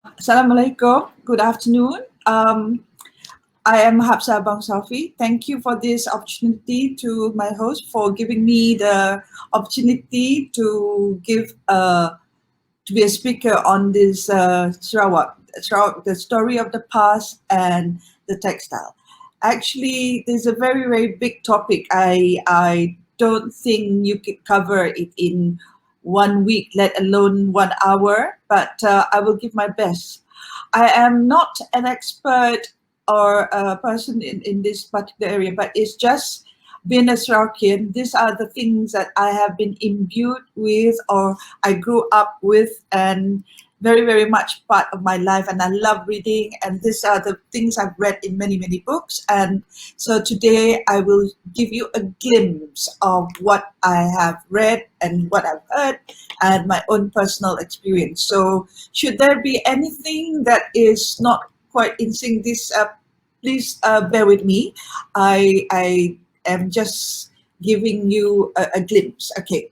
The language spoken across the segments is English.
Assalamualaikum. Good afternoon. I am Hafsa Bang Safi. Thank you for this opportunity to my host for giving me the opportunity to give to be a speaker on this Sarawak, the story of the past and the textile. Actually, there's a very big topic. I don't think you could cover it in 1 week, let alone 1 hour. But I will give my best. I am not an expert or a person in this particular area, but it's just being a Sarawakian. These are the things that I have been imbued with or I grew up with and very much part of my life, and I love reading, and these are the things I've read in many books. And so today I will give you a glimpse of what I have read and what I've heard and my own personal experience. So should there be anything that is not quite in sync, this please bear with me. I am just giving you a glimpse. Okay.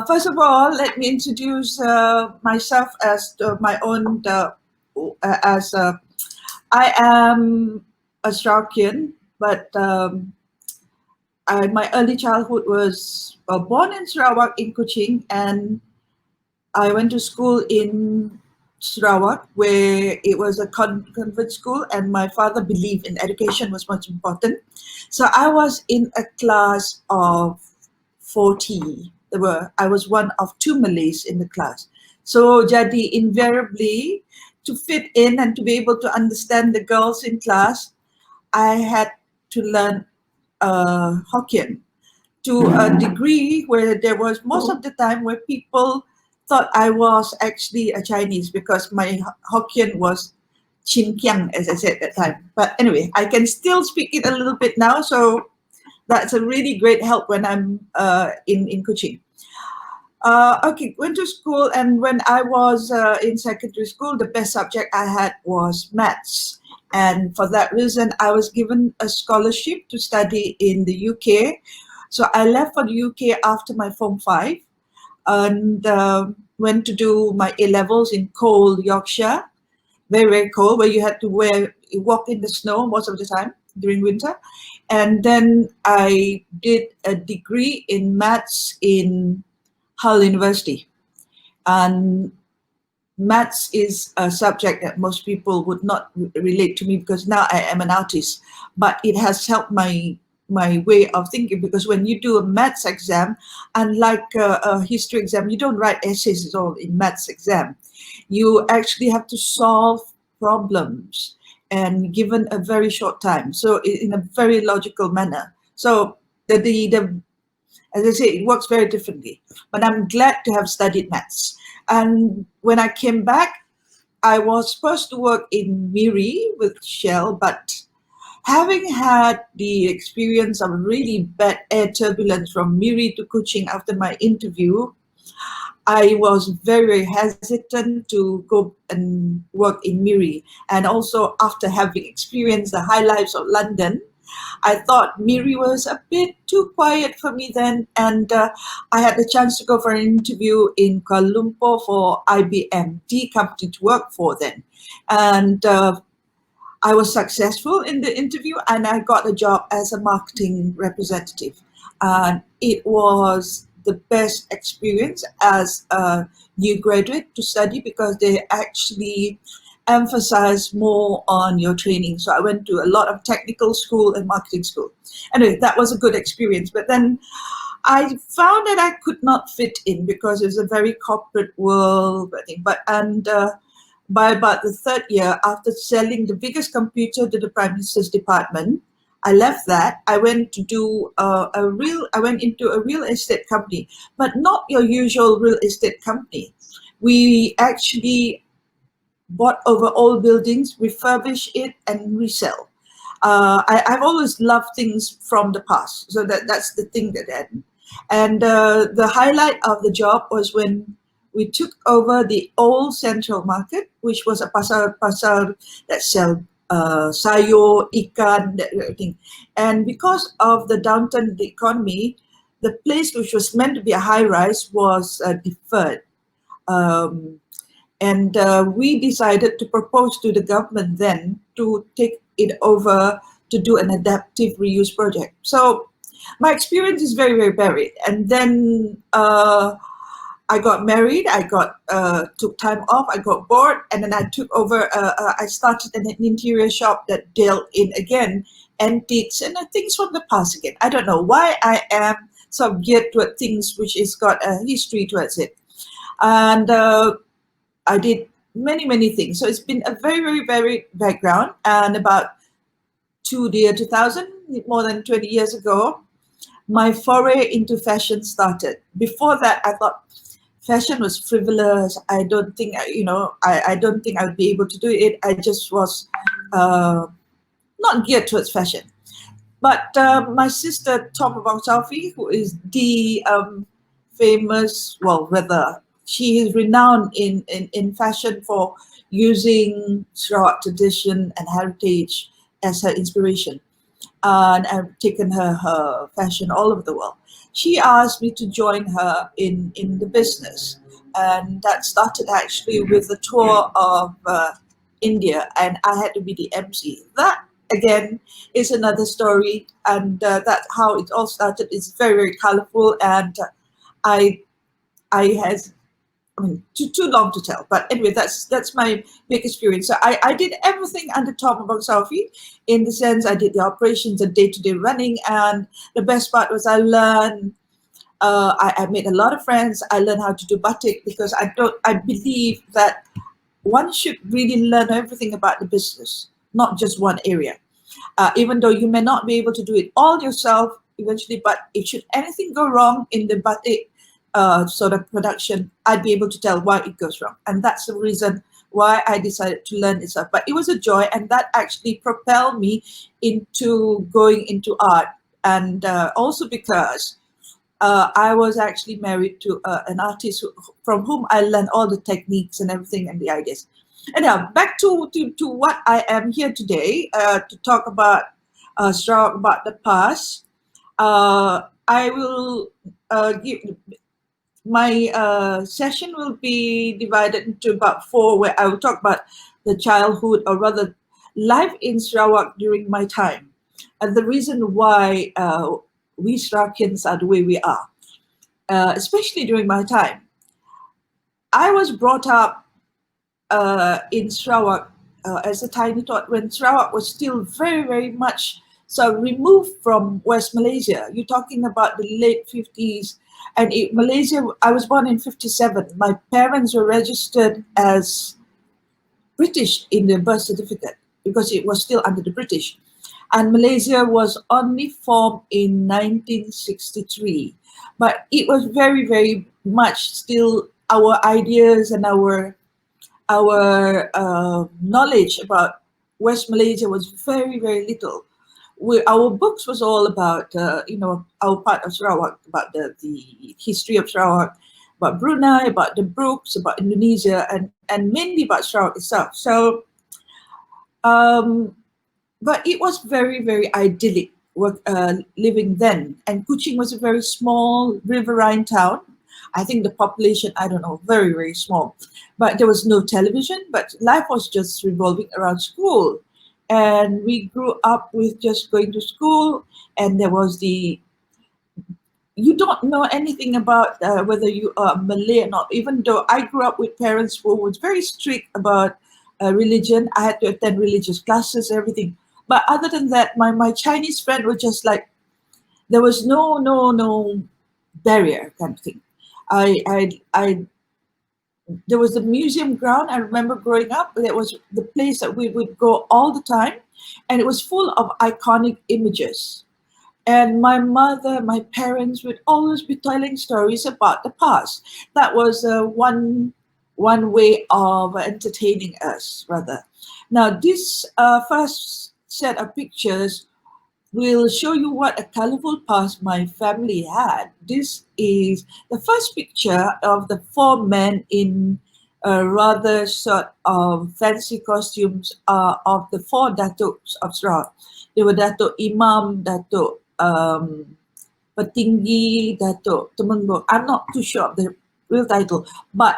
First of all, let me introduce myself as my own. As I am a Sarawakian, but my early childhood was born in Sarawak in Kuching, and I went to school in Sarawak, where it was a convent school, and my father believed in education was much important. So I was in a class of 40. I was one of two Malays in the class. So jadi invariably, to fit in and to be able to understand the girls in class, I had to learn Hokkien to a degree where there was most of the time where people thought I was actually a Chinese because my Hokkien was Chin Kiang, as I said at that time. But anyway, I can still speak it a little bit now, so that's a really great help when I'm in Kuching. Okay, went to school, and when I was in secondary school, the best subject I had was maths. And for that reason, I was given a scholarship to study in the UK. So I left for the UK after my Form 5 and went to do my A-levels in cold Yorkshire, very cold, where you had to walk in the snow most of the time during winter. And then I did a degree in maths in Hull University. And maths is a subject that most people would not relate to me because now I am an artist, but it has helped my way of thinking, because when you do a maths exam, unlike a history exam, you don't write essays at all in maths exam. You actually have to solve problems and given a very short time, so in a very logical manner. So the as I say, it works very differently. But I'm glad to have studied maths. And when I came back, I was supposed to work in Miri with Shell, but having had the experience of really bad air turbulence from Miri to Kuching after my interview, I was very hesitant to go and work in Miri. And also after having experienced the high lives of London, I thought Miri was a bit too quiet for me then, and I had the chance to go for an interview in Kuala Lumpur for IBM, the company to work for then. And I was successful in the interview, and I got a job as a marketing representative. And it was the best experience as a new graduate to study, because they actually emphasize more on your training. So I went to a lot of technical school and marketing school. Anyway, that was a good experience. But then I found that I could not fit in because it's a very corporate world, I think. By about the third year, after selling the biggest computer to the Prime Minister's department, I left that. I went to do I went into a real estate company, but not your usual real estate company. We actually bought over old buildings, refurbish it, and resell. I've always loved things from the past, so that's the thing that happened. And the highlight of the job was when we took over the old Central Market, which was a pasar that sell sayur, ikan, that thing. And because of the downturn in the economy, the place which was meant to be a high rise was deferred. Um, And we decided to propose to the government then to take it over to do an adaptive reuse project. So my experience is very, very varied. And then I got married, I got took time off, I got bored, and then I took over, I started an interior shop that dealt in, again, antiques and things from the past again. I don't know why I am so geared toward things which has got a history towards it. And I did many, many things. So it's been a very, very varied background. And about 2000, more than 20 years ago, my foray into fashion started. Before that, I thought fashion was frivolous. I don't think, I don't think I would be able to do it. I just was not geared towards fashion. But my sister, Tom Abang Salfi, who is the famous, well, rather, she is renowned in fashion for using Sarawak tradition and heritage as her inspiration. And I've taken her fashion all over the world. She asked me to join her in the business. And that started actually with a tour of India, and I had to be the MC. That, again, is another story, and that's how it all started. It's very, very colorful, and I has, I mean, too long to tell. But anyway, that's my big experience. So I did everything under Tom Abang Salfi, in the sense I did the operations, the day-to-day running, and the best part was I learned. I made a lot of friends. I learned how to do batik, because I believe that one should really learn everything about the business, not just one area. Even though you may not be able to do it all yourself eventually, but if should anything go wrong in the batik sort of production, I'd be able to tell why it goes wrong. And that's the reason why I decided to learn itself. But it was a joy, and that actually propelled me into going into art. And also because I was actually married to an artist from whom I learned all the techniques and everything and the ideas. And now back to what I am here today to talk about Sarawak, about the past. I will give my session will be divided into about 4, where I will talk about the childhood, or rather life in Sarawak during my time, and the reason why we Sarawakians are the way we are, especially during my time. I was brought up in Sarawak as a tiny tot, when Sarawak was still very, very much so removed from West Malaysia. You're talking about the late 50s. And Malaysia, I was born in 57. My parents were registered as British in their birth certificate, because it was still under the British. And Malaysia was only formed in 1963. But it was very, very much still our ideas and our knowledge about West Malaysia was very, very little. Our books was all about, our part of Sarawak, about the history of Sarawak, about Brunei, about the Brooks, about Indonesia, and mainly about Sarawak itself. So, but it was very, very idyllic living then. And Kuching was a very small riverine town. I think the population, I don't know, very, very small. But there was no television, but life was just revolving around school. And we grew up with just going to school, and there was you don't know anything about whether you are Malay or not, even though I grew up with parents who was very strict about religion. I had to attend religious classes, everything. But other than that, my Chinese friend was just like, there was no barrier kind of thing. There was the museum ground. I remember growing up, that was the place that we would go all the time, and it was full of iconic images. And my mother, my parents would always be telling stories about the past. That was one way of entertaining us, rather. Now, this first set of pictures will show you what a colorful past my family had. This is the first picture of the 4 men in a rather sort of fancy costumes of the 4 Datuk of Sarawak. They were Datuk Imam, Datuk Petinggi, Datuk Temenggung. I'm not too sure of the real title, but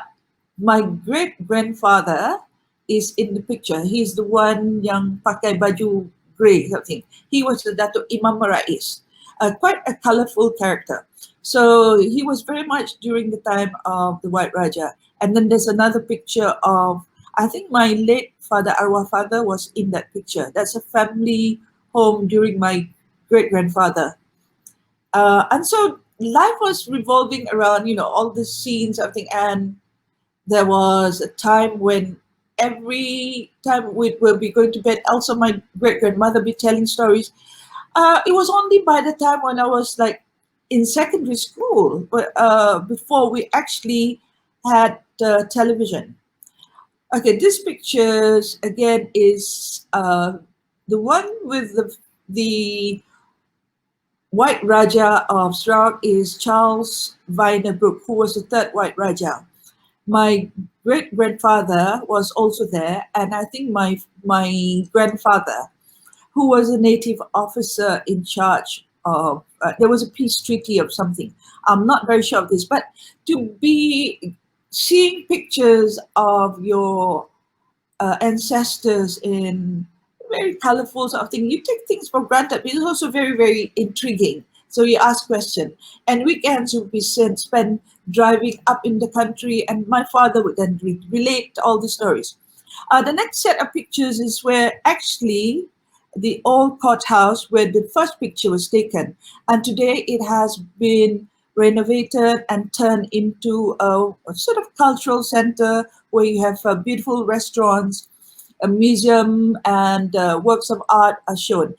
My great-grandfather is in the picture. He's the one yang pakai baju grey something. He was the Datuk Imam Rais, quite a colorful character. So he was very much during the time of the White Rajah. And then there's another picture of, I think my late father, arwah father, was in that picture. That's a family home during my great-grandfather. And so life was revolving around, all the scenes, everything. And there was a time when every time we will be going to bed, also my great grandmother be telling stories. It was only by the time when I was like in secondary school, but before we actually had television. Okay, this pictures again is the one with the White Rajah of Sarawak is Charles Viner Brooke, who was the third White Rajah. My great grandfather was also there, and I think my grandfather, who was a native officer in charge of, there was a peace treaty of something. I'm not very sure of this, but to be seeing pictures of your ancestors in very colorful sort of thing, you take things for granted, but it's also very, very intriguing. So you ask questions. And weekends would be spent driving up in the country, and my father would then relate all the stories. The next set of pictures is where actually the old courthouse where the first picture was taken. And today it has been renovated and turned into a sort of cultural center where you have beautiful restaurants, a museum, and works of art are shown.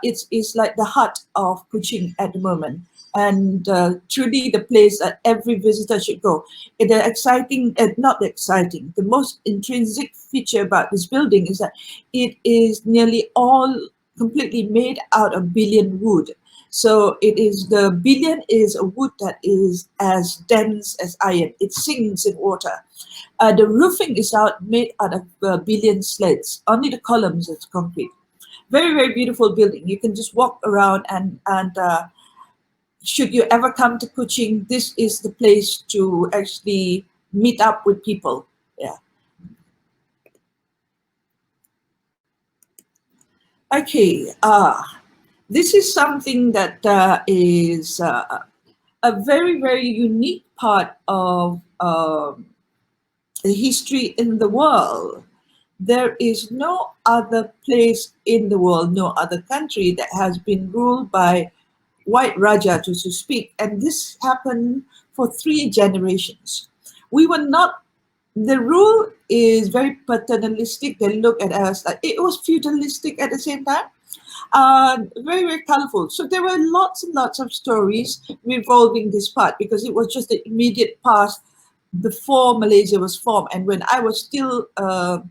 It's like the heart of Kuching at the moment, and truly the place that every visitor should go. The exciting, not the exciting, the most intrinsic feature about this building is that it is nearly all completely made out of billion wood. So it is, the billion is a wood that is as dense as iron. It sinks in water. The roofing is made out of billion sleds. Only the columns is concrete. Very, very beautiful building. You can just walk around, and should you ever come to Kuching, this is the place to actually meet up with people. Yeah. Okay. This is something that is a very, very unique part of the history in the world. There is no other place in the world, no other country that has been ruled by White Rajah, to speak. And this happened for 3 generations. We were not, the rule is very paternalistic. They look at us like it was feudalistic at the same time. Very, very colorful. So there were lots and lots of stories revolving this part because it was just the immediate past before Malaysia was formed. And when I was still, well,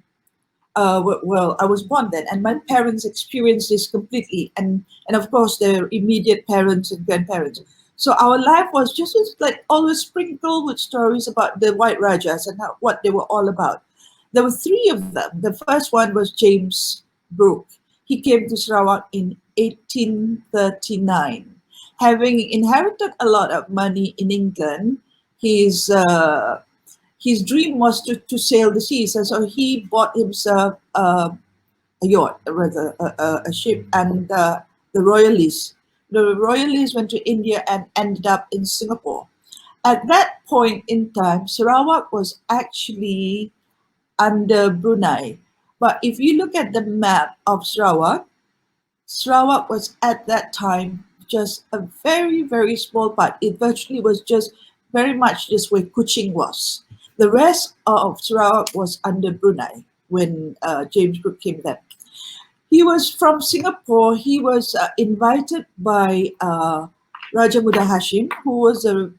I was born then, and my parents experienced this completely. And of course, their immediate parents and grandparents. So our life was just like always sprinkled with stories about the White Rajas and what they were all about. There were 3 of them. The first one was James Brooke. He came to Sarawak in 1839. Having inherited a lot of money in England, his dream was to sail the seas. And so he bought himself a yacht, or rather a ship, and the Royalists. The Royalists went to India and ended up in Singapore. At that point in time, Sarawak was actually under Brunei. But if you look at the map of Sarawak, Sarawak was at that time just a very, very small part. It virtually was just very much just where Kuching was. The rest of Sarawak was under Brunei when James Brooke came there. He was from Singapore. He was invited by Raja Muda Hashim, who was a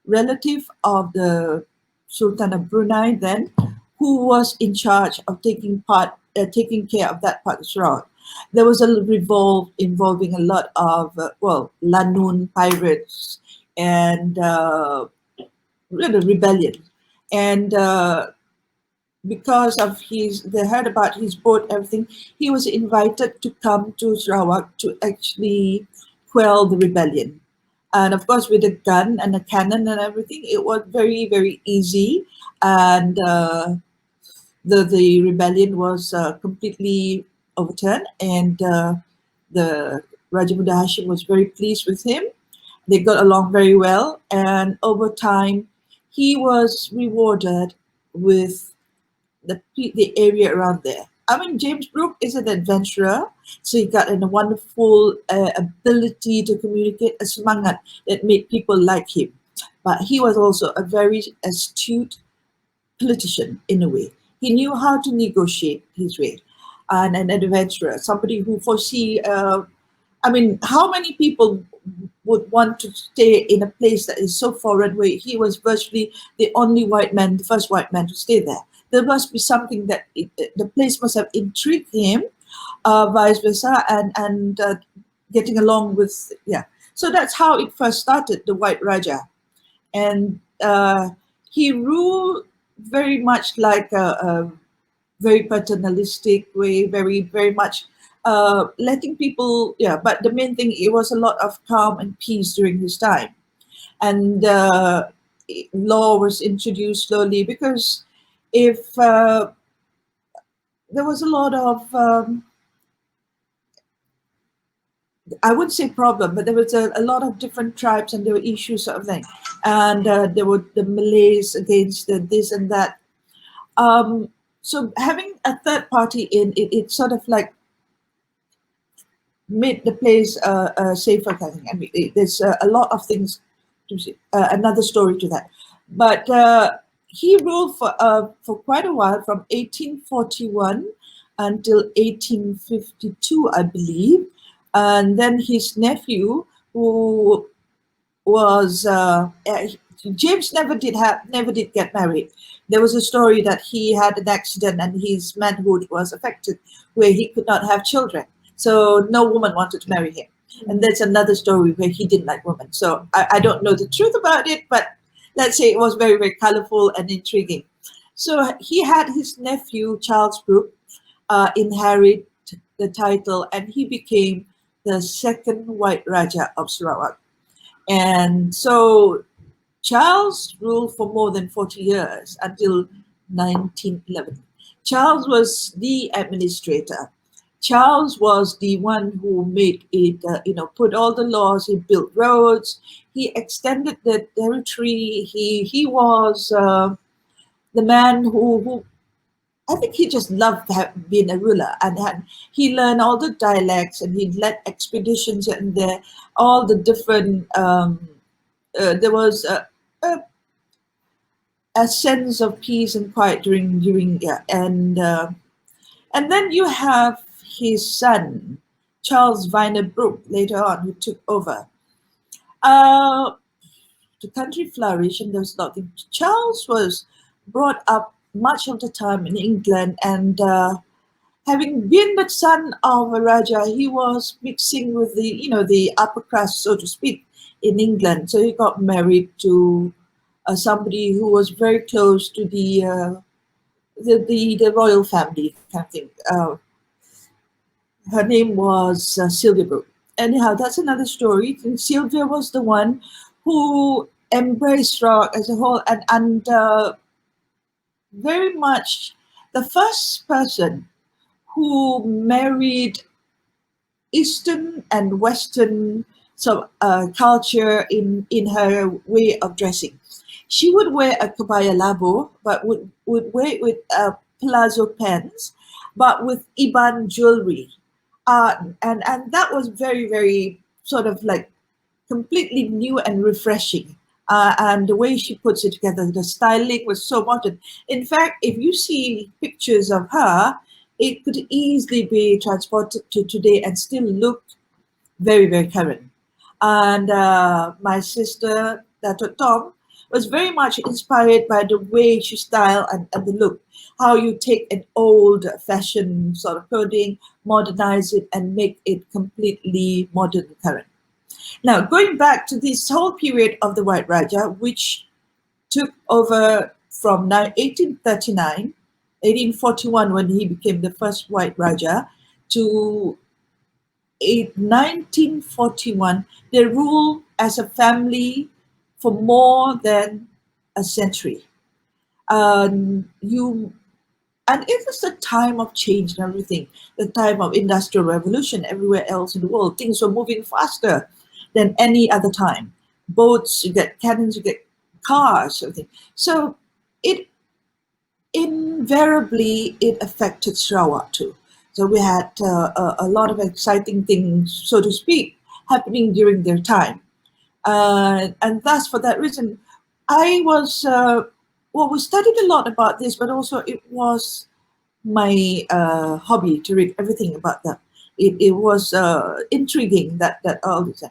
relative of the Sultan of Brunei then, who was in charge of taking care of that part of Sarawak. There was a revolt involving a lot of, Lanun pirates and rebellion. And because of they heard about his boat, everything, he was invited to come to Sarawak to actually quell the rebellion. And of course, with a gun and a cannon and everything, it was very, very easy. And the rebellion was completely overturned. And the Raja Muda Hashim was very pleased with him. They got along very well. And over time, he was rewarded with the area around there. I mean, James Brooke is an adventurer, so he got a wonderful ability to communicate, a semangat that made people like him. But he was also a very astute politician in a way. He knew how to negotiate his way, and an adventurer, somebody who foresee. I mean, how many people would want to stay in a place that is so foreign where he was virtually the only white man, the first white man to stay there? There must be something that the place must have intrigued him, vice versa, and getting along with, yeah. So that's how it first started, the White Rajah. And he ruled very much like a very paternalistic way, very, very much letting people, yeah, but the main thing, it was a lot of calm and peace during his time. And law was introduced slowly because if there was a lot of, I wouldn't say problem, but there was a lot of different tribes and there were issues sort of thing. And there were the Malays against this and that. So having a third party in, it sort of like made the place safer kind of thing. I mean, there's a lot of things to see, another story to that. But he ruled for quite a while, from 1841 until 1852, I believe. And then his nephew, who was James, never did get married. There was a story that he had an accident and his manhood was affected, where he could not have children. So no woman wanted to marry him. And that's another story where he didn't like women. So I don't know the truth about it, but let's say it was very, very colorful and intriguing. So he had his nephew, Charles Brooke, inherit the title, and he became the second White Rajah of Sarawak. And so Charles ruled for more than 40 years until 1911. Charles was the administrator. Charles was the one who made it, put all the laws. He built roads. He extended the territory. He was the man who I think he just loved being a ruler, and he learned all the dialects, and he led expeditions and there, all the different. There was a sense of peace and quiet during yeah, and then you have his son, Charles Viner Brooke, later on, who took over. The country flourished, and there was nothing. Charles was brought up much of the time in England, and having been the son of a Rajah, he was mixing with the upper crust, so to speak, in England. So he got married to somebody who was very close to the royal family kind of thing. Her name was Sylvia Brooke. Anyhow, that's another story. And Sylvia was the one who embraced Sarawak as a whole, and very much the first person who married Eastern and Western culture in her way of dressing. She would wear a kabaya labo, but would wear it with palazzo pants, but with Iban jewelry. And that was very, very sort of like completely new and refreshing. And the way she puts it together, the styling was so modern. In fact, if you see pictures of her, it could easily be transported to today and still look very, very current. And my sister, Dato Tom, was very much inspired by the way she styled and the look. How you take an old fashioned sort of clothing, modernize it, and make it completely modern and current. Now, going back to this whole period of the White Rajah, which took over from 1839, 1841, when he became the first White Rajah, to 1941, they ruled as a family for more than a century. You and it was the time of change and everything, the time of industrial revolution everywhere else in the world. Things were moving faster than any other time. Boats, you get cannons, you get cars, everything. So it invariably it affected Sarawak too. So we had a lot of exciting things, so to speak, happening during their time. And thus, for that reason, I was, we studied a lot about this, but also it was my hobby to read everything about them. It was intriguing that all this.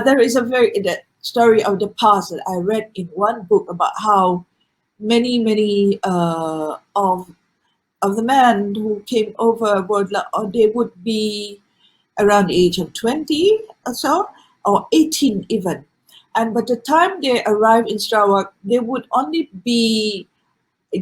There is a very the story of the past that I read in one book about how many of the men who came over they would be around the age of 20 or so, or 18 even. And by the time they arrived in Sarawak, they would only be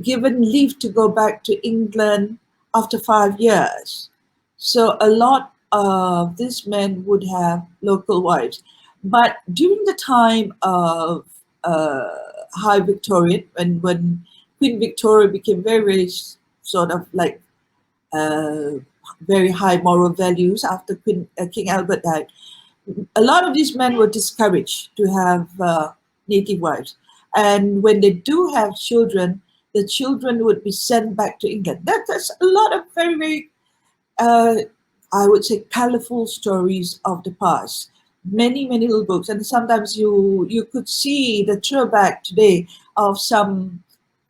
given leave to go back to England after 5 years. So a lot of these men would have local wives. But during the time of High Victorian, when Queen Victoria became very sort of like uh, very high moral values after King Albert died, a lot of these men were discouraged to have native wives. And when they do have children, the children would be sent back to England. That's a lot of very, very, uh, I would say, colorful stories of the past. Many little books. And sometimes you could see the throwback today of some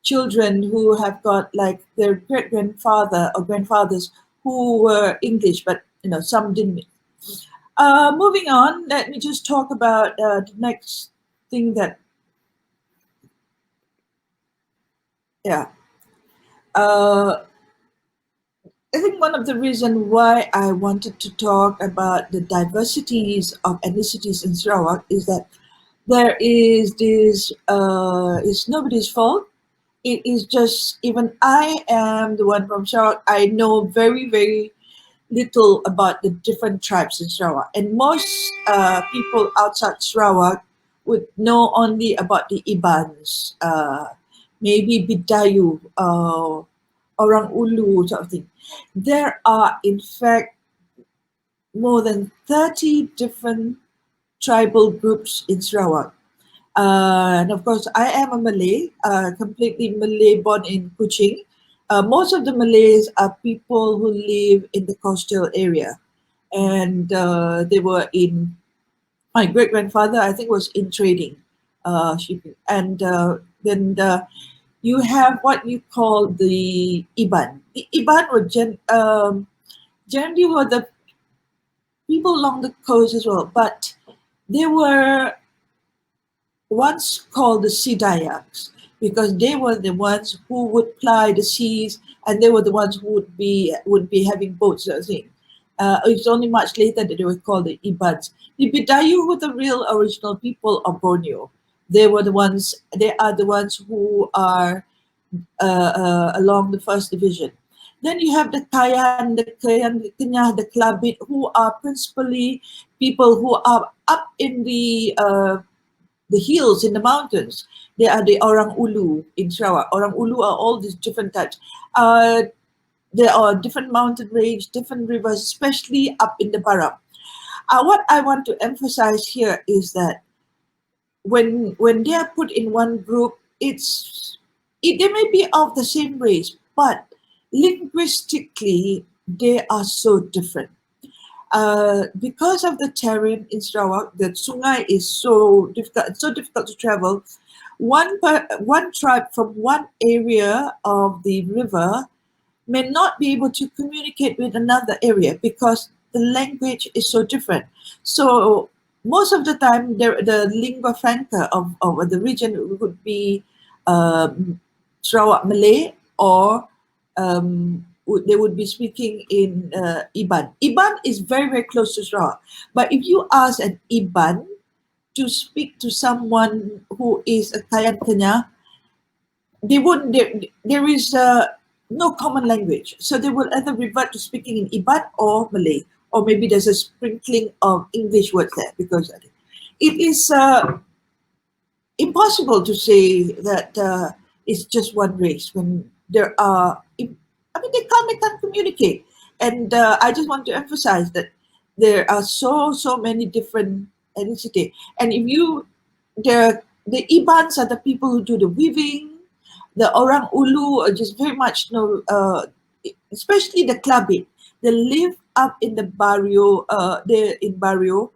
children who have got like their great-grandfather or grandfathers who were English, but some didn't. Moving on, let me just talk about the next thing that, yeah. Uh, I think one of the reasons why I wanted to talk about the diversities of ethnicities in Sarawak is that there is this, it's nobody's fault. It is just, even I am the one from Sarawak, I know very, very little about the different tribes in Sarawak. And most people outside Sarawak would know only about the Ibans, maybe Bidayu, Orang Ulu, sort of thing. There are, in fact, more than 30 different tribal groups in Sarawak. And of course, I am a Malay, completely Malay, born in Kuching. Most of the Malays are people who live in the coastal area. And they were in, my great-grandfather, I think, was in trading, shipping. And then you have what you call the Iban. The Iban were generally were the people along the coast as well, but they were once called the Sea Dayaks because they were the ones who would ply the seas, and they were the ones who would be having boats, sort of thing. It's only much later that they were called the Ibans. The Bidayu were the real original people of Borneo. They are the ones who are along the first division. Then you have the Kayan, the Kayan, the Kenyah, the Klabit, who are principally people who are up in the hills, in the mountains. They are the Orang Ulu in Sarawak. Orang Ulu are all these different types. There are different mountain range, different rivers, especially up in the Baram. What I want to emphasize here is that when they are put in one group, they may be of the same race, but linguistically they are so different. Because of the terrain in Sarawak, the sungai is so difficult to travel. One tribe from one area of the river may not be able to communicate with another area because the language is so different. So most of the time, the lingua franca of the region would be Sarawak Malay, or they would be speaking in Iban. Iban is very, very close to Sarawak. But if you ask an Iban to speak to someone who is a Kayan Kenyah, there is no common language. So they will either revert to speaking in Iban or Malay, or maybe there's a sprinkling of English words there because it is impossible to say that it's just one race when there are. I mean, they can't communicate, and I just want to emphasize that there are so many different ethnicity, and if you the Ibans are the people who do the weaving, the Orang Ulu are just very much especially the Klabit. They live up in the barrio. They're in barrio.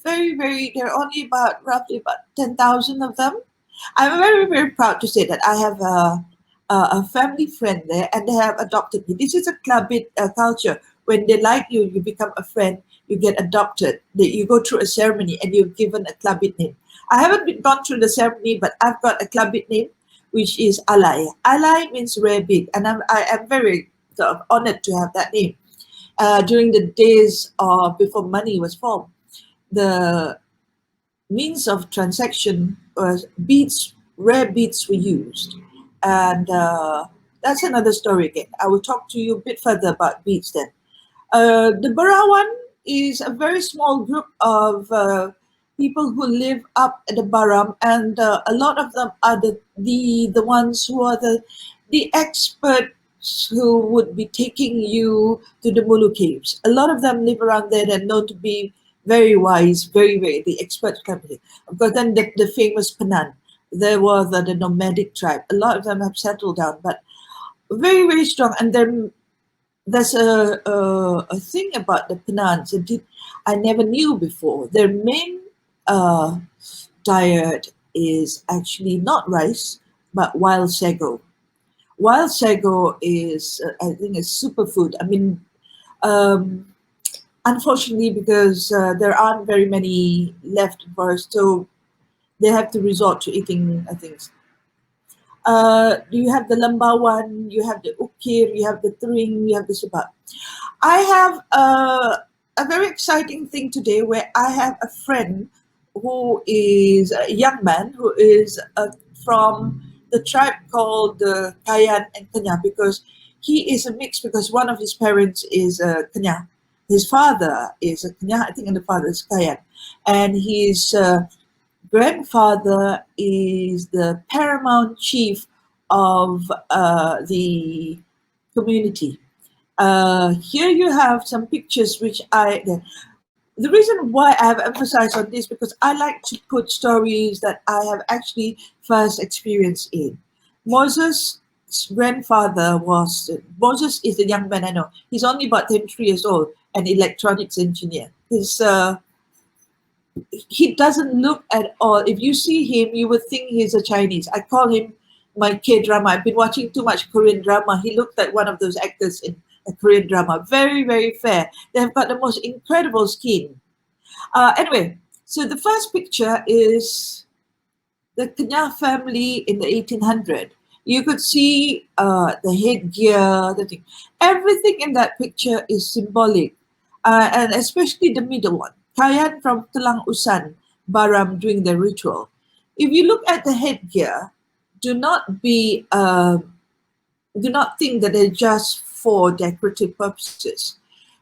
Very. There are only roughly about 10,000 of them. I'm very proud to say that I have a family friend there, and they have adopted me. This is a Klabit culture. When they like you, you become a friend. You get adopted. You go through a ceremony, and you're given a Klabit name. I haven't gone through the ceremony, but I've got a Klabit name, which is Alai. Alai means rare bead, and I am very sort of honored to have that name. During the days of before money was formed, the means of transaction was beads, rare beads were used, and that's another story again. I will talk to you a bit further about beads then. The Barawan is a very small group of people who live up at the Baram, and a lot of them are the ones who are the experts who would be taking you to the Mulu caves. A lot of them live around there. They're known to be very wise, very the expert company. Of course, then the famous Penan. There was the nomadic tribe. A lot of them have settled down, but very strong, and they're there's a thing about the Penans that I never knew before. Their main diet is actually not rice, but wild sago. Wild sago is, I think, a superfood. I mean, um, unfortunately, because there aren't very many left in forest, so they have to resort to eating, I think, you have the lambawan, you have the ukir, you have the tring, you have the subat. I have a very exciting thing today where I have a friend who is a young man who is from the tribe called Kayan and Kenya, because he is a mix, because one of his parents is Kenya. His father is a Kenya, I think, and the father is Kayan. And his grandfather is the paramount chief of the community. Here you have some pictures which the reason why I have emphasized on this, because I like to put stories that I have actually first experienced in. Moses' grandfather Moses is a young man I know. He's only about 23 years old, an electronics engineer. He doesn't look at all. If you see him, you would think he's a Chinese. I call him my K-drama. I've been watching too much Korean drama. He looked like one of those actors in a Korean drama. Very fair. They have got the most incredible skin. Anyway, so the first picture is the Kenya family in the 1800s. You could see the headgear, the thing. Everything in that picture is symbolic, and especially the middle one. Kayan from Tulang Usan, Baram, doing the ritual. If you look at the headgear, do not think that they're just for decorative purposes.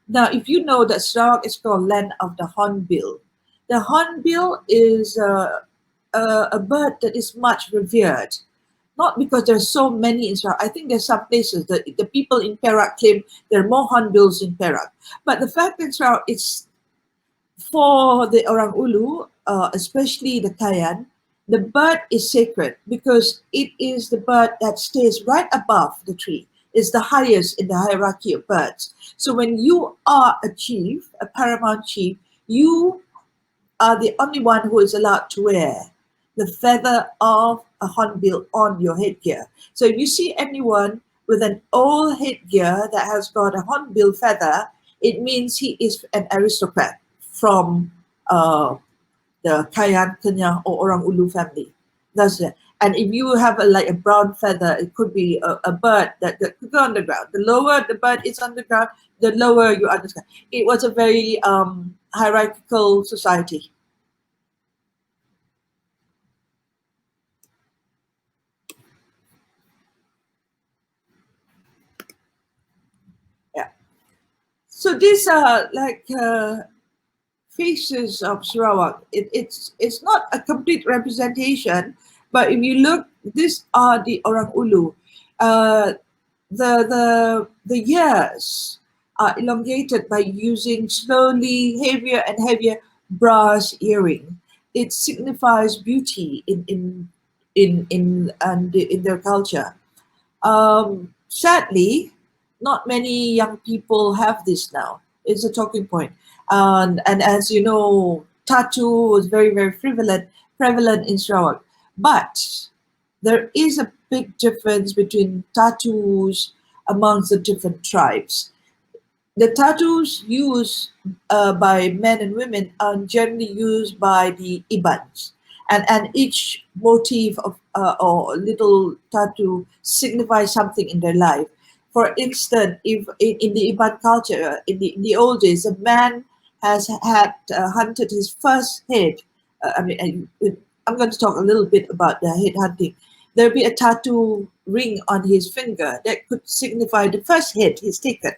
Now, if you know that Sarawak is called land of the hornbill, the hornbill is a bird that is much revered. Not because there's so many in Sarawak. I think there's some places that the people in Perak claim there are more hornbills in Perak. But the fact that Sarawak, it's for the Orang Ulu, especially the Kayan, the bird is sacred because it is the bird that stays right above the tree. It's the highest in the hierarchy of birds. So when you are a chief, a paramount chief, you are the only one who is allowed to wear the feather of a hornbill on your headgear. So if you see anyone with an old headgear that has got a hornbill feather, it means he is an aristocrat from the Kayan, Kenya, or Orang Ulu family. That's it. And if you have like a brown feather, it could be a bird that could go on the ground. The lower the bird is on the ground, the lower you are. It was a very hierarchical society. Yeah. So these are like faces of Sarawak. It's not a complete representation, but if you look, these are the Orang Ulu. Uh, the years are elongated by using slowly heavier and heavier brass earring. It signifies beauty in their culture. Sadly, not many young people have this now. It's a talking point. And as you know, tattoo was very prevalent in Sarawak. But there is a big difference between tattoos amongst the different tribes. The tattoos used by men and women are generally used by the Ibans, and each motif of or little tattoo signifies something in their life. For instance, if in the Iban culture, in the old days, a man has had hunted his first head. I'm going to talk a little bit about the head hunting. There'll be a tattoo ring on his finger that could signify the first head he's taken.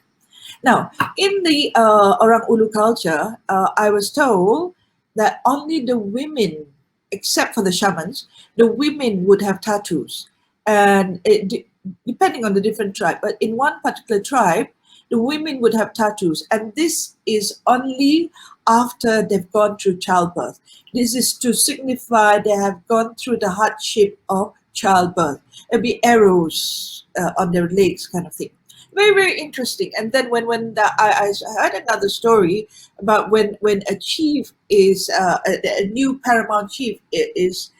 Now, in the Orang Ulu culture, I was told that only the women, except for the shamans, the women would have tattoos. And depending on the different tribe, but in one particular tribe, the women would have tattoos. And this is only after they've gone through childbirth. This is to signify they have gone through the hardship of childbirth. It'll be arrows on their legs, kind of thing. Very interesting. And then I heard another story about when a chief is a new paramount chief is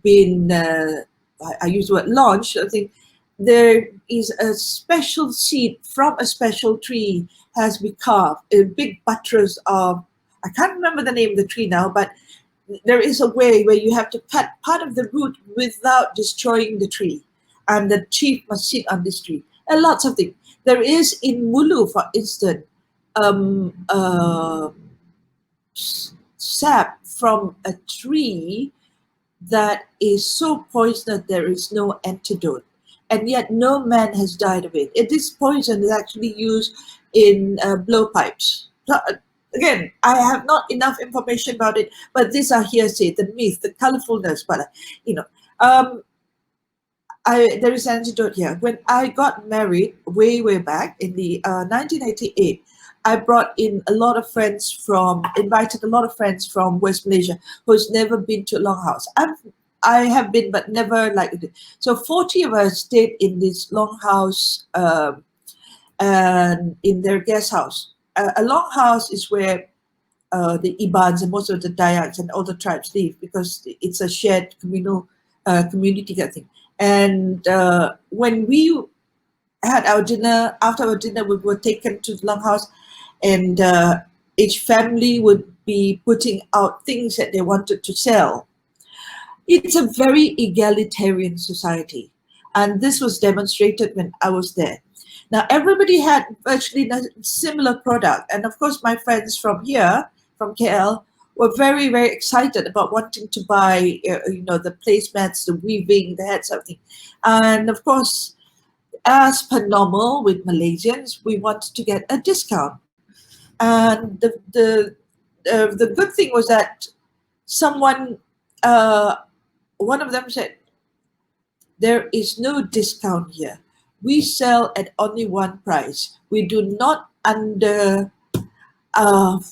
been I use the word launched. I think there is a special seed from a special tree has been carved, a big buttress of, I can't remember the name of the tree now, but there is a way where you have to cut part of the root without destroying the tree, and the chief must sit on this tree. And lots of things. There is in Mulu, for instance, sap from a tree that is so poisonous there is no antidote, and yet no man has died of it. This poison is actually used in blowpipes. So, again, I have not enough information about it, but these are hearsay, the myth, the colorfulness. But there is an antidote here. When I got married way back in the 1988, I brought in invited a lot of friends from West Malaysia who's never been to a longhouse. I have been, but never like it. So 40 of us stayed in this longhouse and in their guest house. A longhouse is where the Ibans and most of the Dayaks and all the tribes live, because it's a shared community kind of thing. And when we had our dinner, after our dinner, we were taken to the longhouse, and each family would be putting out things that they wanted to sell. It's a very egalitarian society, and this was demonstrated when I was there. Now, everybody had virtually a similar product, and of course, my friends from here, from KL, were very excited about wanting to buy, the placemats, the weaving, they had something. And of course, as per normal with Malaysians, we wanted to get a discount. And the good thing was that someone, one of them said, there is no discount here. We sell at only one price. We do not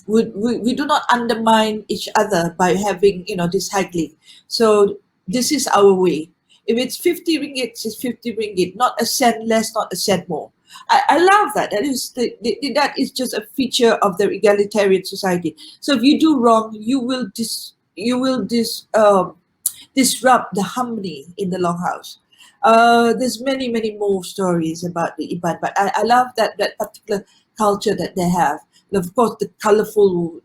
we do not undermine each other by having this haggling. So this is our way. If it's 50 ringgit, it's 50 ringgit, not a cent less, not a cent more. I love that. That is just a feature of their egalitarian society. So if you do wrong, you will disrupt the harmony in the longhouse. There's many more stories about the Iban, but I love that particular culture that they have. And of course, the colorful,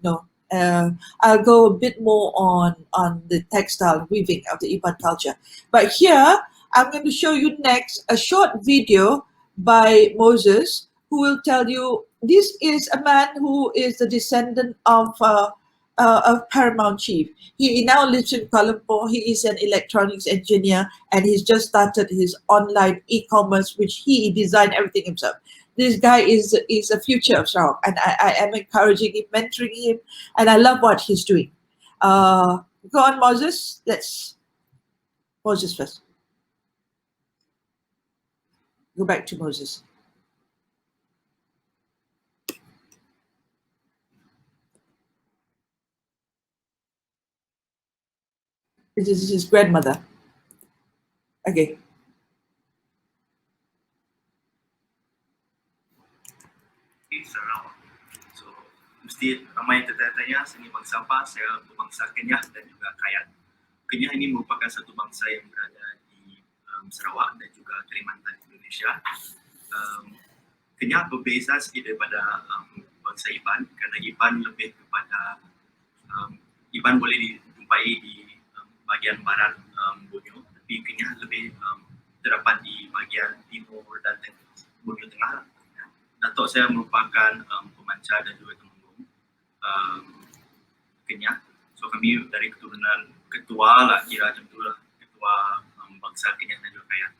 I'll go a bit more on the textile weaving of the Iban culture. But here, I'm going to show you next a short video by Moses, who will tell you, this is a man who is the descendant of Paramount Chief. He now lives in Kuala Lumpur. He is an electronics engineer, and he's just started his online e-commerce, which he designed everything himself. this guy is a future of Sarawak, and I am encouraging him, mentoring him, and I love what he's doing. Go on, Moses. Let's Moses first. Go back to Moses. This is his grandmother. Okay. Sarawak. So, mesti ramai tertanya-tanya seni bangsa apa, saya berbangsa Kenyah dan juga Kayan. Kenyah ini merupakan satu bangsa yang berada di Sarawak dan juga Kalimantan, Indonesia. Kenyah berbeza sedikit daripada bangsa Iban, kerana Iban lebih kepada Iban boleh dijumpai di bahagian barat Borneo, tapi Kenyah lebih terdapat di bahagian timur dan Borneo Tengah. Datuk saya merupakan pemancar dan juga temenggung Kenyah. So kami dari keturunan ketua lah, kira macam tu lah, ketua bangsa Kenyah dan juga Kayan.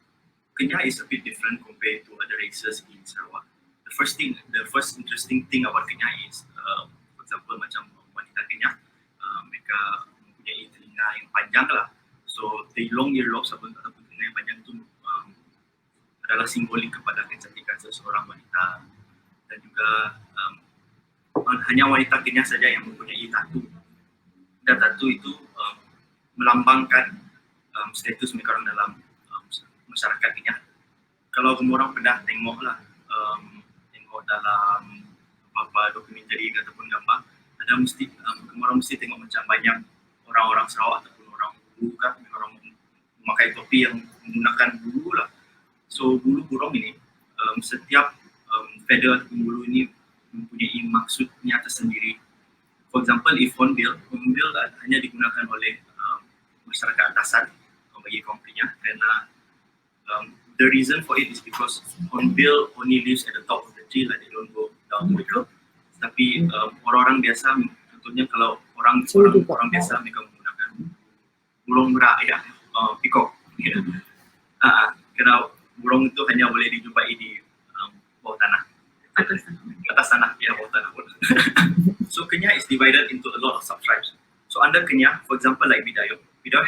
Kenyah is a bit different compared to other races in Sarawak. The first interesting thing about Kenyah is, for example, macam wanita Kenyah, mereka mempunyai telinga yang panjang lah. So the long earlobes ataupun telinga yang panjang itu adalah simbolik kepada kecantikan seseorang wanita, dan juga hanya wanita Kenyah saja yang mempunyai tatu, dan tatu itu melambangkan status mereka orang dalam masyarakat Kenyah. Kalau orang pernah tengok dalam apa dokumentari ataupun gambar, ada mesti orang mesti tengok macam banyak orang-orang Sarawak ataupun orang bulu kan, orang memakai topi yang menggunakan bulu lah. So bulu burung ini, setiap feather ataupun bulu ini mempunyai maksudnya tersendiri. For example, if hornbill hanya digunakan oleh masyarakat atasan bagi kaum Kenyah, kerana the reason for it is because hornbill only lives at the top of the tree, like they don't go down to the ground. Tapi orang-orang biasa, contohnya kalau orang biasa mereka menggunakan burung merak, peacock. Kerana burung itu hanya boleh dijumpai di bawah tanah, atas tanah, bawah tanah. So Kenyah is divided into a lot of subtribes. So under Kenyah, for example, like Bidayuh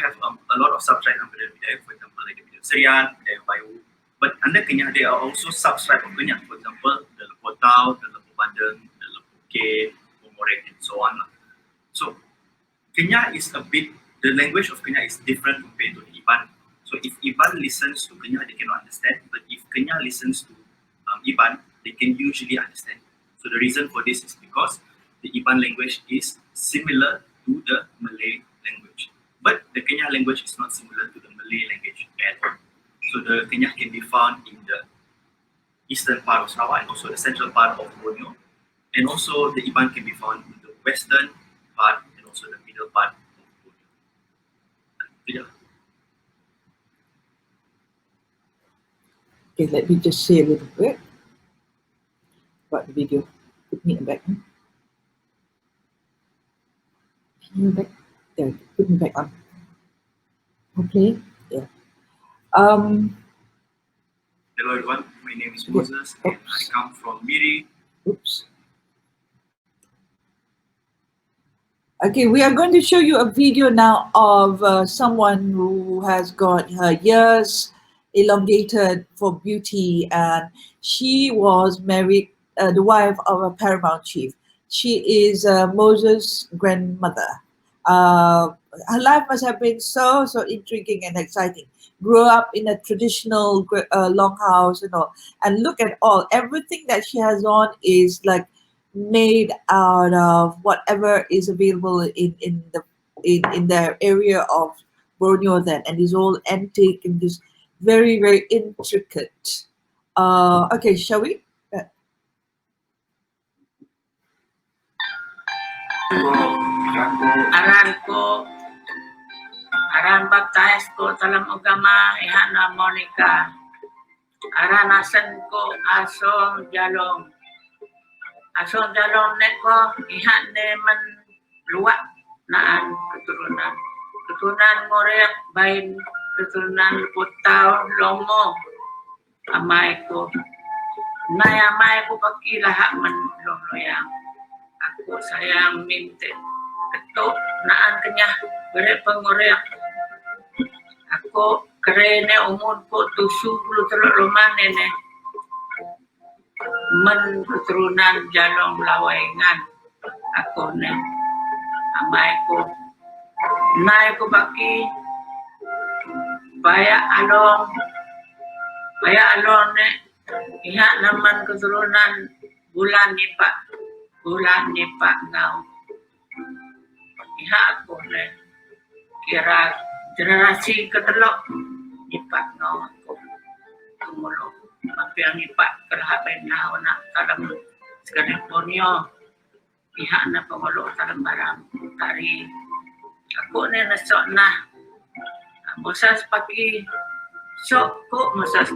have a lot of subtribes under Bidayuh. For example, like the Bidayuh Serian, Bidayuh Bayu. But under Kenyah, there are also subtribes of Kenyah. For example, the Lepotau, the Lepo Bandeng, the Lepoke, Pomorek, and so on. So Kenyah is the language of Kenyah is different compared to Iban. So if Iban listens to Kenyah, they cannot understand. But if Kenyah listens to Iban, they can usually understand. So the reason for this is because the Iban language is similar to the Malay language. But the Kenyah language is not similar to the Malay language at all. So the Kenyah can be found in the eastern part of Sarawak and also the central part of Borneo. And also the Iban can be found in the western part and also the middle part of Borneo. Okay, let me just say a little bit about the video. Put me back. Back. There, put me back on. Okay. Yeah. Hello everyone, my name is Moses and I come from Miri. Oops. Okay, we are going to show you a video now of someone who has got her ears elongated for beauty, and she was married, the wife of a paramount chief. She is Moses' grandmother. Her life must have been so intriguing and exciting. Grew up in a traditional longhouse, and look at everything that she has on is like made out of whatever is available in the area of Borneo then, and is all antique and just very, very intricate. Okay, shall we? Aran baptize ko talam ugama ihana Monica. Aran asan ko Asong Jalong. Asong Jalong neko ihan man luwak naan keturunan. Keturunan ngorek bain keturunan putau lomo amai ko. Nayamay ko pagkilaha man loyang. Ako sayang minti. Ketok naan kanya bere pengorek. Ako kerene umur ko 73 luman nene. Men keturunan Jalong lawengan. Ako ne amay ko. Nay ko baki Baya along ne iha naman keturunan bulan nipa ngau iha ako ne kira generasi ketelok nipa ngau ako tumulo tapi ang nipa kalahabay na na talam California iha na pangulo talam barang tari ako ne nasok na Mosas pagi sok ko mosas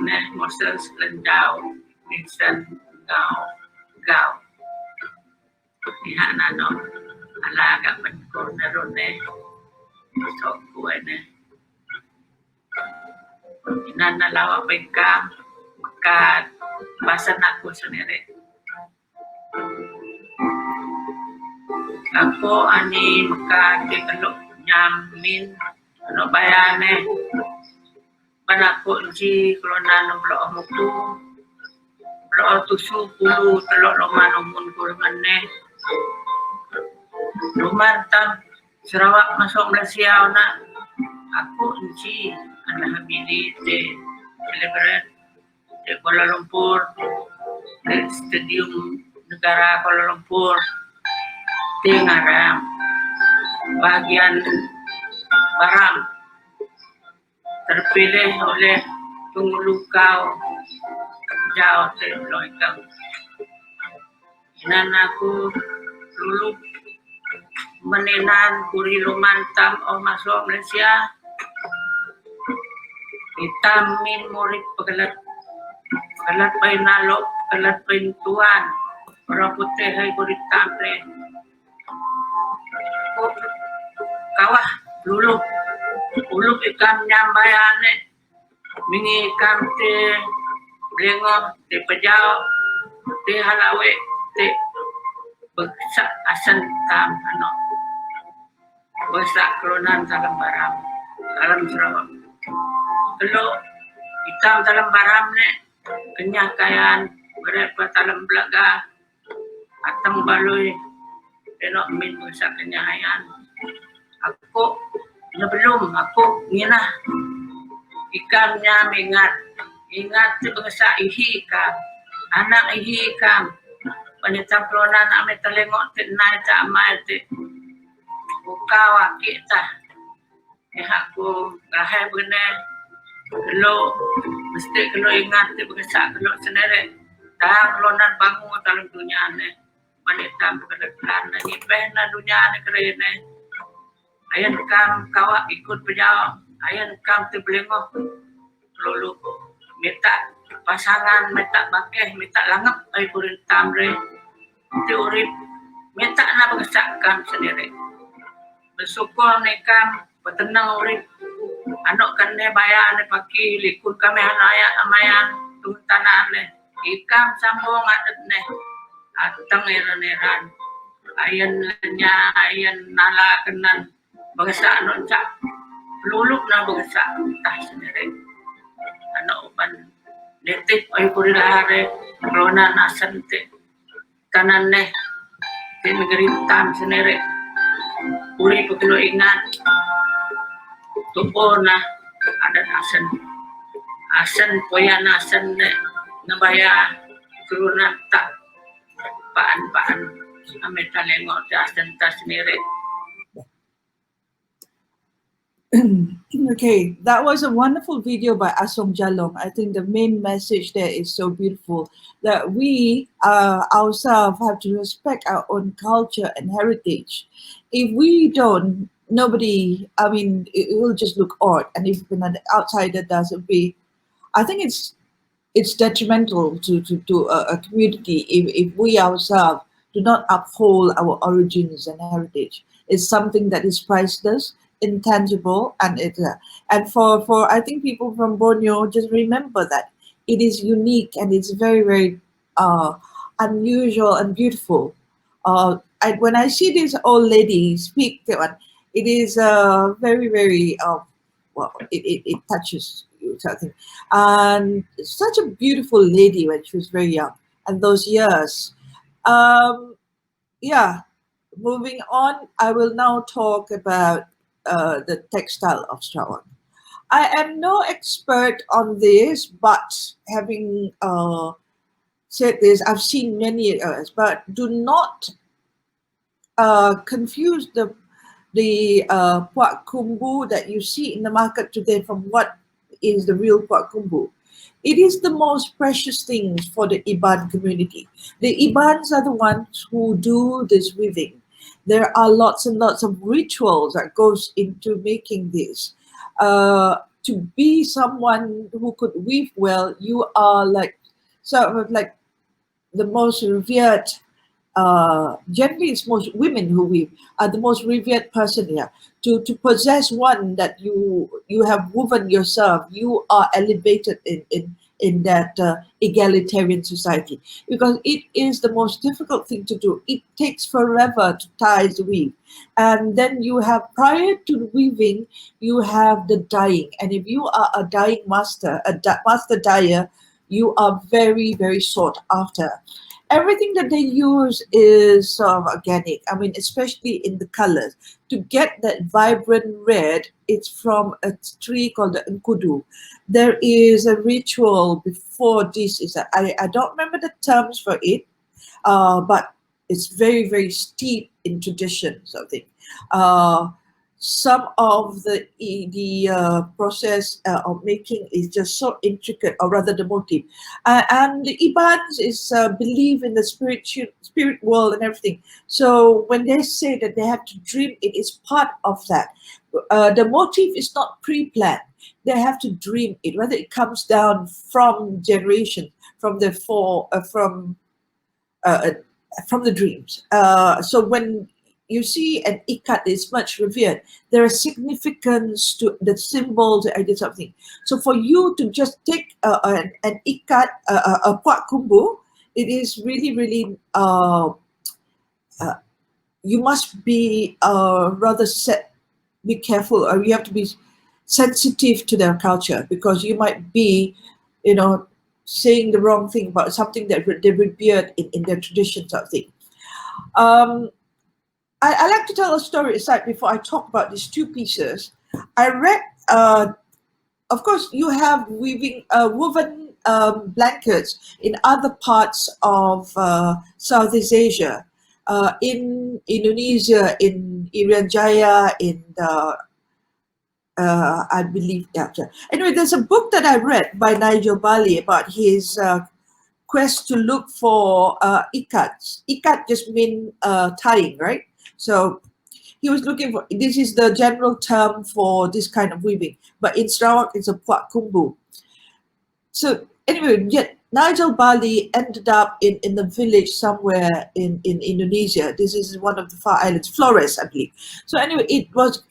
lendau minsan gau iha na no alaga man ko na ron sok ko inanalawa pagka maka basan ako sendiri ako ani maka dikelok nyamin ano bayane panako ji klonan blo mutu blo tusu pulu telok loman umun kurmane lumantam Sarawak masuk Malaysia na aku ji ana hamili de celebrate de Kuala Lumpur de stadium negara Kuala Lumpur di ngarang bagian barang terpilih oleh pengulukau jauh terloikang. Inan aku lulu menenan kuri lumantam o masuk Malaysia. Hitam min murid pegelat pay nalo, pegelat pay tuan. Orang putih hay kurit tamre. Kawah lulu uluk ikan nyambayane mingi ikan te blengo te pejao te halawe te begsak asan tam ano begsak kelonan dalam baram dalam Sarawak kalau hitam dalam baram ne kenyakayan berapa dalam belaga atang baloi enok min begsak kenyahayan aku belum aku nginah ikannya ingat si bangsa ihi ka anak ihi ka panitang klonan ame telengok tenai ta amai te bukawa kita aku gahe bene kalau mesti kalau ingat si bangsa kalau sendiri dah klonan bangun dalam dunia ne panitang kedekan ni pena dunia ne kerene ayan kam kawa ikut pejawab ayan kam tebelengoh lulu minta pasangan minta bakeh minta langap ay kurin tamre teori minta na bangsakan sendiri bersyukur ni kam petenang urip anok kan ne bayan ne paki likun kami anaya amayan tun tanah ne ikam sambung adat ne atang eran ayan nya ayan nala kenan bangsa anu cak luluk na bangsa tah sendiri anu uban detik ay puri lahare rona nasan te kanan ne di negeri tam sendiri puri pekilo ingat tupo na ada asan poya nasan ne nabaya turuna tak paan ame talengok te asan ta sendiri. Okay, that was a wonderful video by Asong Jalong. I think the main message there is so beautiful that we ourselves have to respect our own culture and heritage. If we don't, nobody, I mean, it will just look odd. And if an outsider does it, I think it's detrimental to a community if we ourselves do not uphold our origins and heritage. It's something that is priceless, intangible, and for I think people from Borneo just remember that it is unique and it's very, very unusual and beautiful. When I see this old lady speak, it is very, very, well, it touches you, something. And such a beautiful lady when she was very young. And those years. Yeah, moving on, I will now talk about the textile of Sarawak. I am no expert on this, but having said this, I've seen many others, but do not confuse the puak kumbu that you see in the market today from what is the real puak kumbu. It is the most precious things for the Iban community. The Ibans are the ones who do this weaving. There are lots and lots of rituals that goes into making this. To be someone who could weave well, you are like sort of like the most revered. Generally, it's most women who weave are the most revered person here. To possess one that you have woven yourself, you are elevated in that egalitarian society, because it is the most difficult thing to do. It takes forever to tie the weave, and then you have, prior to weaving, you have the dyeing, and if you are a dyeing master, master dyer, you are very, very sought after. Everything that they use is sort of organic. I mean, especially in the colors. To get that vibrant red, it's from a tree called the Nkudu. There is a ritual before this. I don't remember the terms for it, but it's very, very steep in tradition, something. Some of the process of making is just so intricate, or rather the motif. And the Ibans is believe in the spirit world and everything. So when they say that they have to dream, it is part of that. The motif is not pre-planned. They have to dream it, whether it comes down from generation, from the from the dreams. So when you see an ikat is much revered, there is significance to the symbols, the ideas of things. So for you to just take an ikat, a puak kumbu, it is really, really, you must be rather be careful, or you have to be sensitive to their culture, because you might be, saying the wrong thing about something that they revered in their traditions of things. I like to tell a story aside before I talk about these two pieces. I read, of course, you have woven blankets in other parts of Southeast Asia, in Indonesia, in Irian Jaya, in I believe, yeah. Anyway, there's a book that I read by Nigel Bali about his quest to look for ikats. Ikat just means tying, right? So he was looking for, this is the general term for this kind of weaving, but in Sarawak it's a puak kumbu. So anyway, yet Nigel Bali ended up in the village somewhere in Indonesia. This is one of the far islands, Flores, I believe. So anyway, it was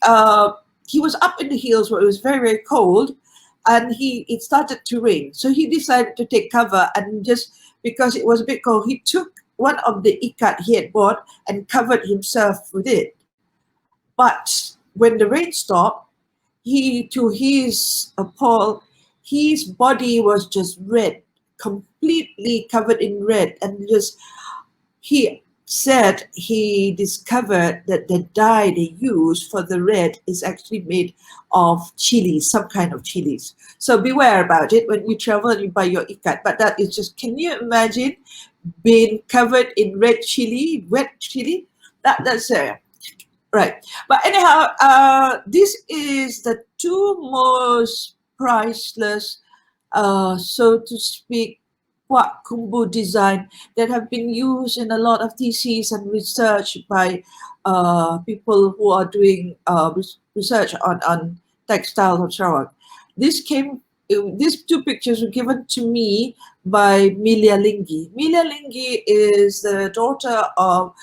he was up in the hills where it was very, very cold, and it started to rain. So he decided to take cover, and just because it was a bit cold, he took one of the ikat he had bought and covered himself with it. But when the rain stopped, to his appall, his body was just red, completely covered in red, and he said he discovered that the dye they use for the red is actually made of chilies, some kind of chilies. So beware about it when you travel and you buy your ikat. But that is just, can you imagine being covered in red chili, wet chili? That's right. But anyhow, this is the two most priceless, so to speak, puak kumbu design that have been used in a lot of theses and research by people who are doing research on textiles of Sarawak. These two pictures were given to me by Milia Lingi. Milia Lingi is the daughter of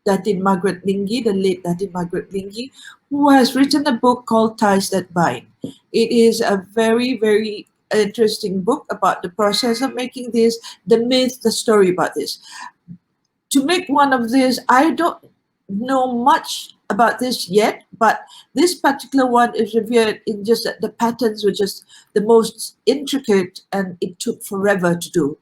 Datin Margaret Lingi, the late Datin Margaret Lingi, who has written a book called Ties That Bind. It is a very, very interesting book about the process of making this, the myth, the story about this. To make one of these, I don't know much about this yet, but this particular one is revered in just that the patterns were just the most intricate and it took forever to do.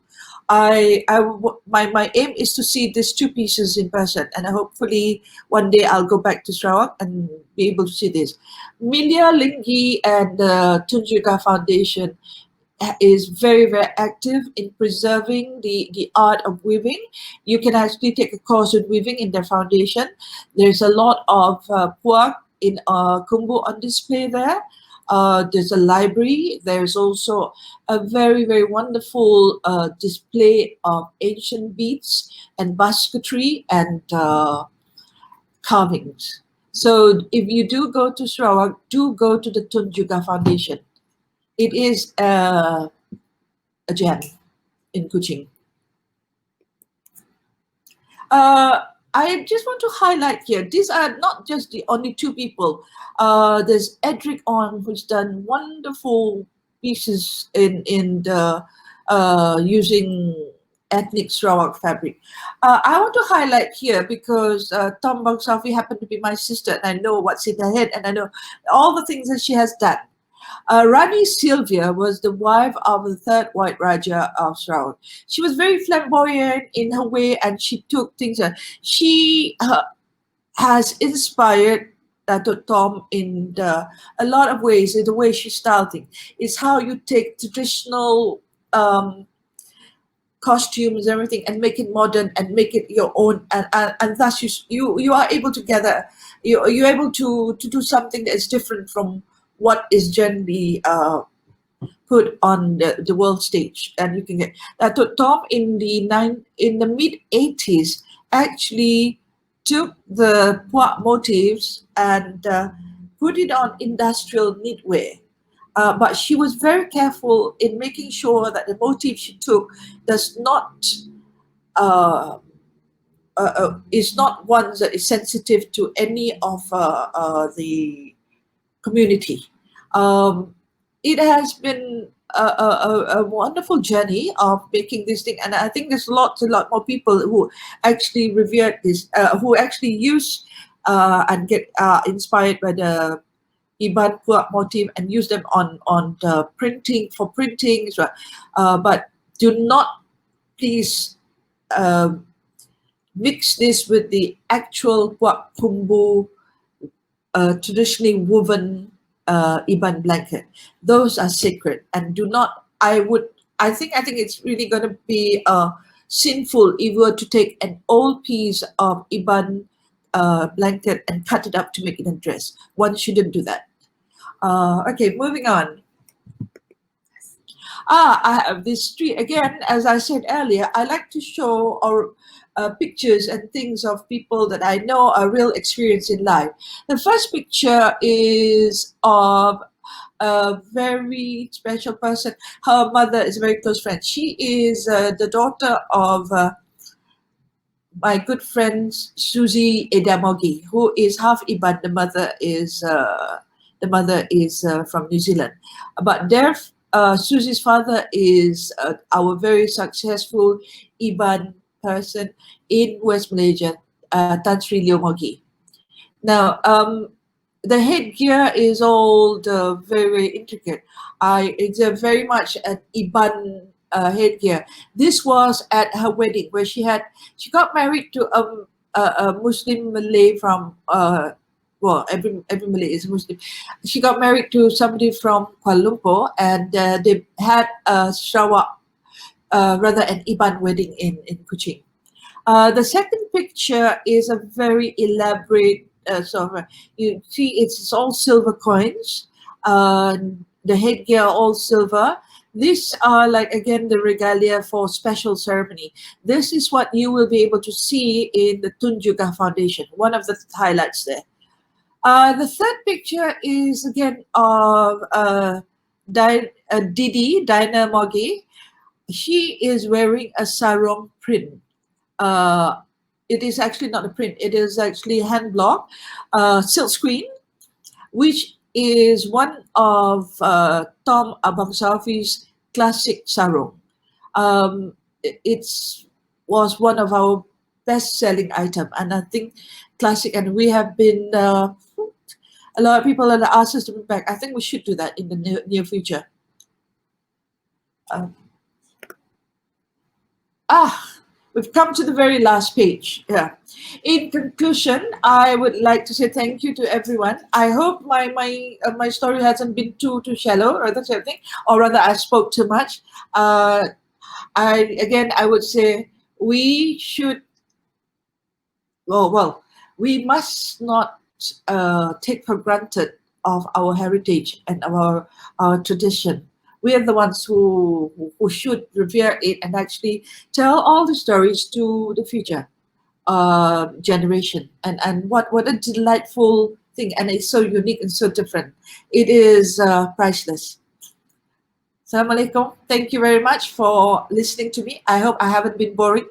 My aim is to see these two pieces in person, and hopefully one day I'll go back to Sarawak and be able to see this. Milia Linggi and the Tunjuga Foundation is very, very active in preserving the art of weaving. You can actually take a course in weaving in their foundation. There's a lot of puak in Kumbu on display there. There's a library. There's also a very, very wonderful display of ancient beads and basketry and carvings. So if you do go to Sarawak, do go to the Tunjuga Foundation. It is a gem in Kuching. I just want to highlight here, these are not just the only two people. There's Edric On, who's done wonderful pieces in the using ethnic Sarawak fabric. I want to highlight here because Tom Bangsafi happened to be my sister, and I know what's in her head, and I know all the things that she has done. Rani Sylvia was the wife of the third white Rajah of Sarawak. She was very flamboyant in her way, and she took things. She has inspired Dato' Tom in a lot of ways, in the way she styled things. It's how you take traditional costumes, everything, and make it modern and make it your own, and thus you are able to gather. You're able to do something that is different from what is generally put on the world stage, and you can get that. Tom in the mid 80s actually took the puak motifs and put it on industrial knitwear, but she was very careful in making sure that the motif she took does not is not one that is sensitive to any of the community. It has been a wonderful journey of making this thing, and I think there's a lot more people who actually revered this, who actually use and get inspired by the Iban puak motif and use them on the printing as well. But do not please mix this with the actual puak kumbu traditionally woven Iban blanket. Those are sacred, and do not. I think it's really going to be sinful if you were to take an old piece of Iban blanket and cut it up to make it a dress. One shouldn't do that. Okay, moving on. I have this tree again. As I said earlier, I like to show pictures and things of people that I know are real experience in life. The first picture is of a very special person. Her mother is a very close friend. She is the daughter of my good friend Susie Edamogi, who is half Iban. The mother is from New Zealand, but Susie's father is our very successful Iban person in West Malaysia, Tan Sri Leo Mogi. Now, the headgear is all very, very intricate. It's very much an Iban headgear. This was at her wedding, where she got married to a Muslim Malay from well, every Malay is Muslim. She got married to somebody from Kuala Lumpur, and they had a Sarawak, rather an Iban wedding in Kuching. The second picture is a very elaborate you see it's all silver coins. The headgear all silver. These are like, again, the regalia for special ceremony. This is what you will be able to see in the Tunjuga Foundation, one of the highlights there. The third picture is again of Didi, Dinah Mogi. She is wearing a sarong print. It is actually not a print, it is actually hand block, silk screen, which is one of Tom Abang Safi's classic sarong. It's was one of our best-selling item, and I think classic. And we have been a lot of people have asked us to bring back. I think we should do that in the near future. We've come to the very last page. Yeah. In conclusion, I would like to say thank you to everyone. I hope my story hasn't been too shallow or that sort of thing, or rather I spoke too much. I would say we should. We must not take for granted of our heritage and our tradition. We are the ones who should revere it and actually tell all the stories to the future generation. And what a delightful thing, and it's so unique and so different. It is priceless. Assalamualaikum. Thank you very much for listening to me. I hope I haven't been boring.